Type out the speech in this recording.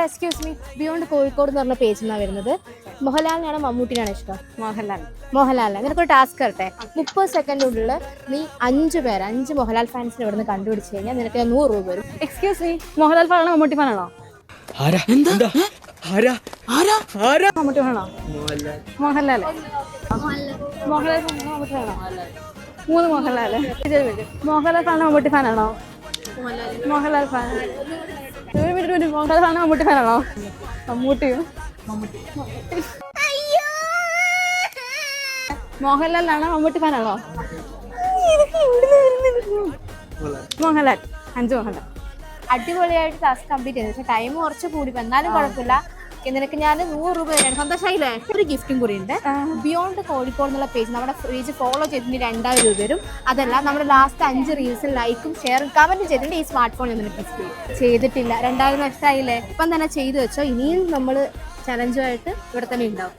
Excuse me, beyond Kozhikode എന്ന് പറഞ്ഞ പേജിൽ നിന്നാണ് വരുന്നത്. മോഹൻലാലിനാണോ മമ്മൂട്ടിനാണോ ഇഷ്ടം? മോഹൻലാലിനെ. നിനക്കൊരു ടാസ്ക് തരട്ടെ. 30 സെക്കൻഡിനുള്ളിൽ നീ 5 മോഹൻലാൽ ഫാൻസിനെ ഇവിടെ നിന്ന് കണ്ടുപിടിച്ച് കഴിഞ്ഞാൽ നിനക്ക് 100 രൂപ വരും. എക്സ്ക്യൂസ് മീ, മോഹൻലാൽ ഫാനാണോ മമ്മൂട്ടി ഫാനാണോ? മമ്മൂട്ടി ഫാനാണോ? മോഹൻലാൽ. മോഹൻലാൽ ഫാനാണോ മമ്മൂട്ടി ഫാനാണോ? 3 മോഹൻലാൽ. മോഹൻലാൽ ഫാനാണോ മമ്മൂട്ടി ഫാനാണോ? മോഹൻലാൽ ഫാൻ. ഒരു മിനിറ്റ്, മോഹൻലാൽ ഫാനാണോ മമ്മൂട്ടി ഫാനാണോ? മമ്മൂട്ടിയോ? മോഹൻലാലാണോ മമ്മൂട്ടി ഫാനാണോ? മോഹൻലാൽ. 5 മോഹൻലാൽ. അടിപൊളിയായിട്ട് ടാസ്ക് കംപ്ലീറ്റ് ചെയ്തു. പക്ഷെ ടൈം കുറച്ച് കൂടി, എന്നാലും കുഴപ്പമില്ല. നിനക്ക് ഞാൻ 100 രൂപ തരാണ്. സന്തോഷമായില്ലേ? ഒരു ഗിഫ്റ്റും കൂടി ഉണ്ട്. ബിയോണ്ട് കോഴിക്കോട് എന്നുള്ള പേജ്, നമ്മുടെ പേജ് ഫോളോ ചെയ്തിട്ട് 2000 രൂപ വരും. അതല്ല, നമ്മുടെ ലാസ്റ്റ് 5 റീൽസിൽ ലൈക്കും ഷെയറും കമന്റും ചെയ്തിട്ടുണ്ട്. ഈ സ്മാർട്ട് ഫോണിൽ നിനക്ക് ഗിഫ്റ്റ് ചെയ്തിട്ടില്ല. 2000 നഷ്ടമായില്ലേ? ഇപ്പം തന്നെ ചെയ്തു വെച്ചോ. ഇനിയും നമ്മൾ ചലഞ്ചുമായിട്ട് ഇവിടെ തന്നെ ഉണ്ടാവും.